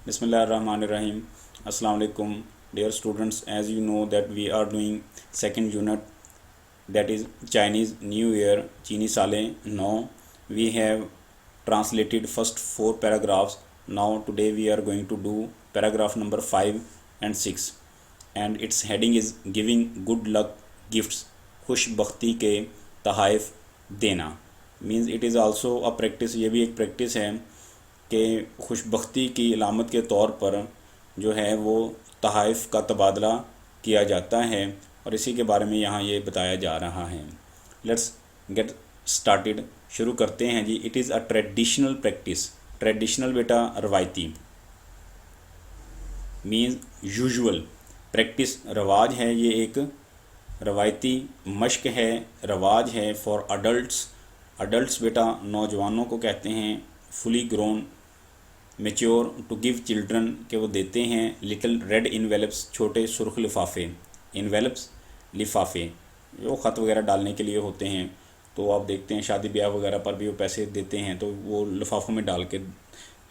Bismillahirrahmanirrahim. Assalamu alaikum, dear students. As you know that we are doing second unit, that is Chinese New Year, Chini Sale. Now we have translated first 4 paragraphs. Now today we are going to do paragraph number 5 and 6, and its heading is giving good luck gifts. खुश बख्ती के तहाइफ देना. Means it is also a practice. ये भी एक practice है कि खुशबख्ती की अलामत के तौर पर जो है वो तहाइफ का तबादला किया जाता है, और इसी के बारे में यहाँ ये बताया जा रहा है. Let's get started. शुरू करते हैं जी. It is a traditional practice. Traditional बेटा रवायती मीन्स यूजुअल. प्रैक्टिस रवाज है, ये एक रवायती मश्क है, रवाज है. For adults. अडल्ट्स बेटा नौजवानों को कहते हैं. Fully grown, mature. To give children के वो देते हैं. लिटिल रेड इन्वेलप्स, छोटे सुर्ख लिफाफे. इन्वेलप्स लिफाफे जो ख़त वगैरह डालने के लिए होते हैं. तो आप देखते हैं शादी ब्याह वगैरह पर भी वो पैसे देते हैं तो वो लिफाफों में डाल के,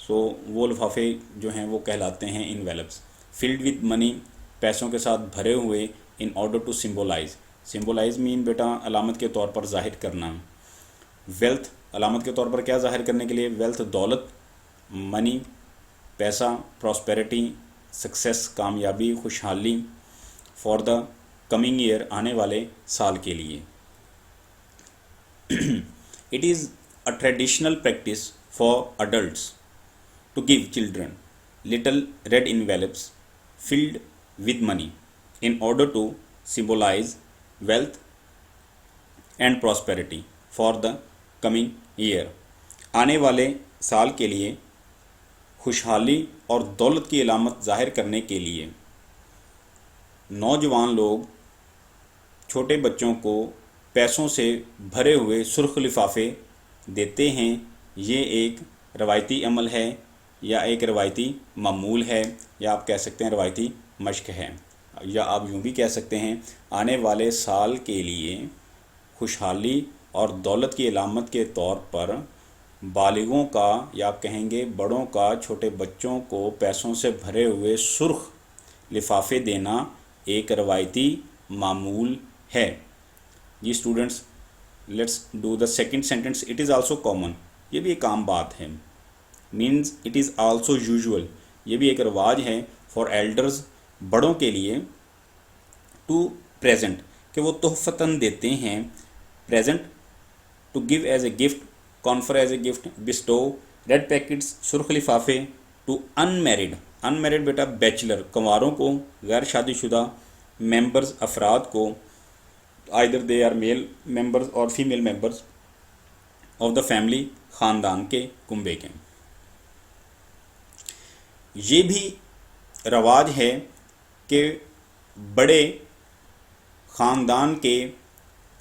सो वो लिफाफे जो हैं वो कहलाते हैं इन्वेलप्स. फिल्ड विद मनी, पैसों के साथ भरे हुए. In order to symbolize. Symbolize mean बेटा अलामत के तौर पर ज़ाहिर करना. वेल्थ, अलामत के तौर पर क्या ज़ाहिर करने के लिए? वेल्थ दौलत. मनी पैसा. प्रॉस्पेरिटी सक्सेस कामयाबी खुशहाली. फॉर द कमिंग ईयर, आने वाले साल के लिए. It is a traditional practice for adults to give children little red envelopes filled with money in order to symbolize wealth and prosperity for the coming year. आने वाले साल के लिए खुशहाली और दौलत की अलामत ज़ाहिर करने के लिए नौजवान लोग छोटे बच्चों को पैसों से भरे हुए सुर्ख लिफाफे देते हैं. ये एक रवायती अमल है या एक रवायती मामूल है, या आप कह सकते हैं रवायती मश्क है, या आप यूँ भी कह सकते हैं आने वाले साल के लिए खुशहाली और दौलत की अलामत के तौर पर बालिगों का, या आप कहेंगे बड़ों का, छोटे बच्चों को पैसों से भरे हुए सुर्ख लिफाफे देना एक रवायती मामूल है. जी students, let's do the second sentence. It is also common. ये भी एक आम बात है. Means it is also usual. ये भी एक रवाज है. फॉर एल्डर्स, बड़ों के लिए. टू प्रेजेंट, कि वो तोहफ़तन देते हैं. Present. To give as a gift. Confer as a gift. Bestow. Red packets, सुर्ख लिफाफे. To unmarried. अनमेरिड बेटा बैचलर, कंवारों को, गैर शादीशुदा. मेंबर्स, अफराद को. Either they are male members और female members of the family, ख़ानदान के, कुंबे के. ये भी रवाज है कि बड़े ख़ानदान के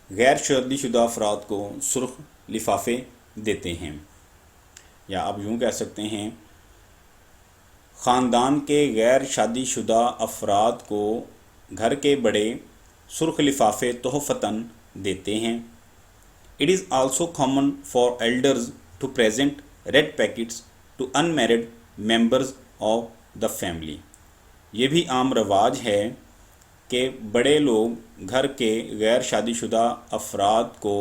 गैर शादीशुदा अफराद को सुर्ख लिफाफे देते हैं, या आप यूँ कह सकते हैं ख़ानदान के गैर शादीशुदा अफराद को घर के बड़े सुर्ख लिफाफे तोहफ़तन देते हैं. It is also common for elders to present red packets to unmarried members of the family. ये भी आम रवाज है कि बड़े लोग घर के गैर शादीशुदा अफराद को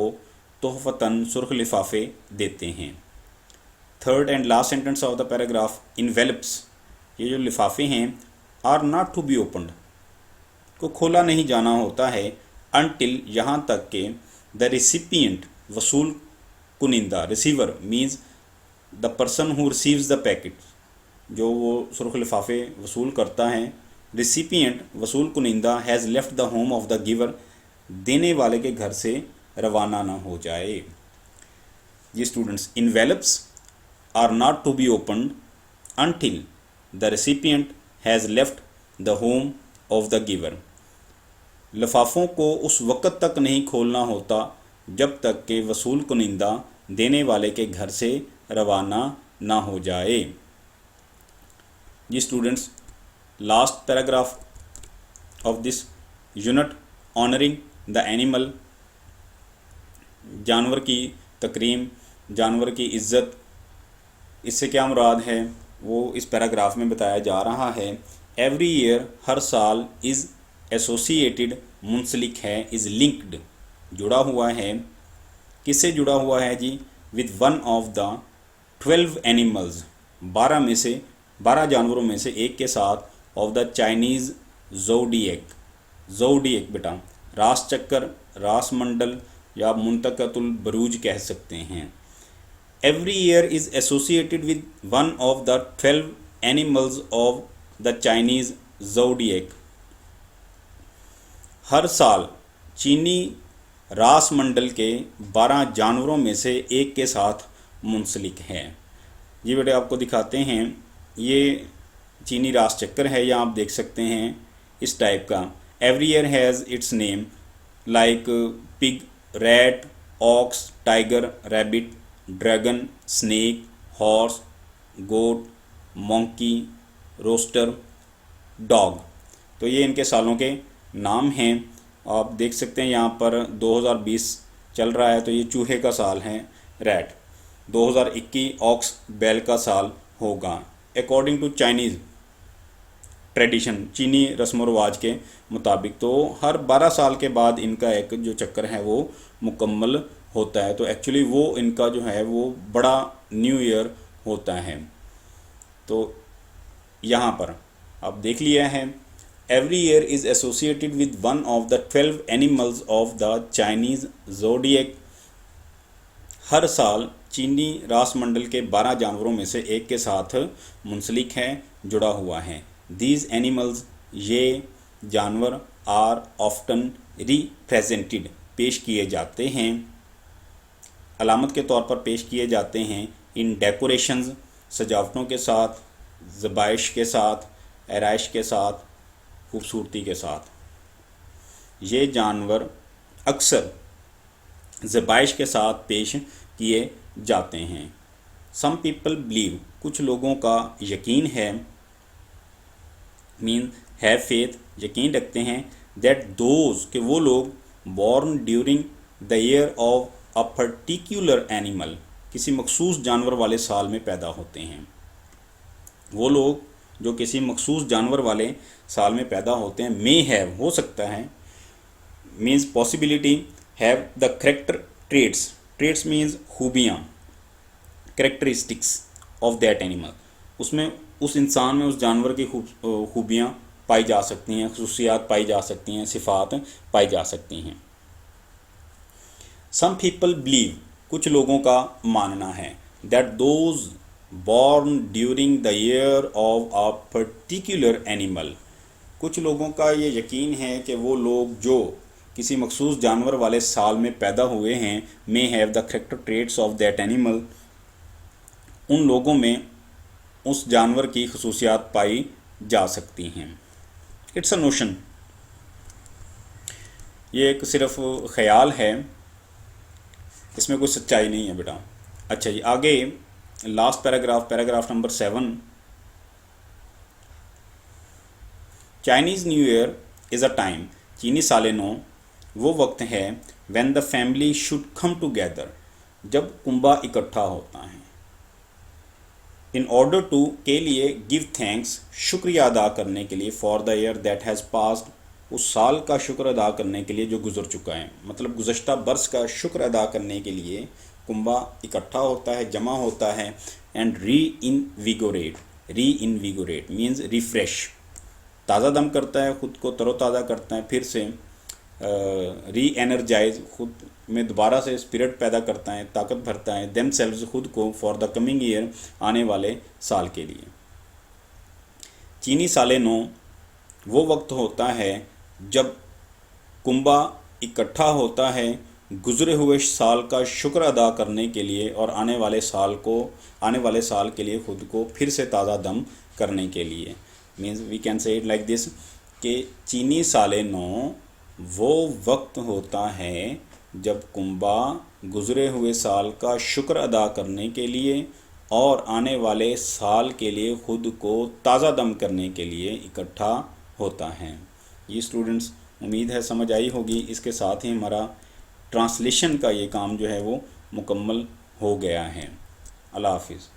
तोहफ़तन सुर्ख लिफाफे देते हैं. Third and last sentence of the paragraph. Envelopes, ये जो लिफाफे हैं, are not to be opened, को खोला नहीं जाना होता है. अनटिल, यहाँ तक कि द रिसिपिएंट, वसूल कुनिंदा. Receiver means the person who receives the packet, जो वो सुर्ख लिफाफे वसूल करता है. रिसिपिएंट, वसूल कुनिंदा, has left the home of the giver, देने वाले के घर से रवाना ना हो जाए. ये students, envelopes are not to be opened until the recipient has left the home of the giver. लिफाफों को उस वक़्त तक नहीं खोलना होता जब तक कि वसूल कुनिंदा देने वाले के घर से रवाना ना हो जाए. जी students, last paragraph of this unit, honouring the animal, जानवर की तकरीम, जानवर की इज़्ज़त. इससे क्या मुराद है? वो इस पैराग्राफ में बताया जा रहा है। एवरी ईयर, हर साल, इज़ एसोसिएटेड, मुंसलिक है, इज़ लिंक्ड, जुड़ा हुआ है, किससे जुड़ा हुआ है जी? With one of the 12 animals, 12 जानवरों में से एक के साथ, of the Chinese zodiac, zodiac बेटा रास चक्कर, रास मंडल या मुंतकतुल बरूज कह सकते हैं। Every year is associated with one of the 12 animals of the Chinese zodiac. हर साल चीनी रास मंडल के 12 जानवरों में से एक के साथ मुंसलिक है। ये बेटे आपको दिखाते हैं, ये चीनी रास चक्कर है, या आप देख सकते हैं इस टाइप का। Every year has its name like pig, rat, ox, tiger, rabbit, dragon, snake, horse, goat, monkey, rooster, dog. तो ये इनके सालों के नाम हैं। आप देख सकते हैं यहाँ पर 2020 चल रहा है, तो ये चूहे का साल है रैट। 2021 ऑक्स, बैल का साल होगा अकॉर्डिंग टू चाइनीज़ ट्रेडिशन, चीनी रस्म रवाज के मुताबिक। तो हर 12 साल के बाद इनका एक जो चक्कर है वो मुकम्मल होता है। तो एक्चुअली वो इनका जो है वो बड़ा न्यू ईयर होता है। तो यहाँ पर आप देख लिया है, every year is associated with one of the 12 animals of the Chinese zodiac. हर साल चीनी रास मंडल के 12 जानवरों में से एक के साथ मुंसलिक है, जुड़ा हुआ है। दीज एनिमल्स, ये जानवर, आर ऑफ्टन रिप्रेजेंटेड, पेश किए जाते हैं, अलामत के तौर पर पेश किए जाते हैं, इन डेकोरेशंस, सजावटों के साथ, ज़बाइश के साथ, आराइश के साथ, खूबसूरती के साथ। ये जानवर अक्सर ज़बाइश के साथ पेश किए जाते हैं। सम पीपल बिलीव, कुछ लोगों का यकीन है, मीन हैव फेथ, यकीन रखते हैं, दैट दोज, कि वो लोग born during the year of a particular animal, किसी मखसूस जानवर वाले साल में पैदा होते हैं। वो लोग जो किसी मखसूस जानवर वाले साल में पैदा होते हैं, मे हैव, हो सकता है, means possibility, have the character traits, traits means खूबियाँ, करेक्टरिस्टिक्स ऑफ दैट एनिमल, उसमें उस इंसान में उस जानवर की खूबियाँ पाई जा सकती हैं, खसूसियात पाई जा सकती हैं, सिफ़ात पाई जा सकती हैं। सम पीपल बिलीव, कुछ लोगों का मानना है, that those born during the year of a particular animal, कुछ लोगों का ये यकीन है कि वो लोग जो किसी मखसूस जानवर वाले साल में पैदा हुए हैं, may have the character traits of that animal, उन लोगों में उस जानवर की खसूसियात पाई जा सकती हैं। इट्स अ नोशन, ये एक सिर्फ ख्याल है, इसमें कोई सच्चाई नहीं है बेटा। अच्छा जी, आगे last paragraph number 7। Chinese new year is a time, चीनी साल नौ वो वक्त है, when the family should come together, जब कुंबा इकट्ठा होता है, इन ऑर्डर टू, के लिए, गिव थैंक्स, शुक्रिया अदा करने के लिए, for the year that has passed, उस साल का शुक्र अदा करने के लिए जो गुजर चुका है, मतलब गुज़श्ता बरस का शुक्र अदा करने के लिए कुंबा इकट्ठा होता है, जमा होता है। And re invigorate means refresh, ताज़ा दम करता है, ख़ुद को तरोताज़ा करता है, फिर से री एनर्जाइज, खुद में दोबारा से स्पिरिट पैदा करता है, ताकत भरता है, देम सेल्व्स, खुद को, फॉर द कमिंग ईयर, आने वाले साल के लिए। चीनी साल नौ वो वक्त होता है जब कुंबा इकट्ठा होता है गुज़रे हुए साल का शुक्र अदा करने के लिए और आने वाले साल के लिए खुद को फिर से ताज़ा दम करने के लिए। Means we can say it like this कि चीनी साल नौ वो वक्त होता है जब कुंबा गुज़रे हुए साल का शुक्र अदा करने के लिए और आने वाले साल के लिए खुद को ताज़ा दम करने के लिए इकट्ठा होता है। ये स्टूडेंट्स उम्मीद है समझ आई होगी। इसके साथ ही हमारा ट्रांसलेशन का ये काम जो है वो मुकम्मल हो गया है। अल्लाह हाफिज़।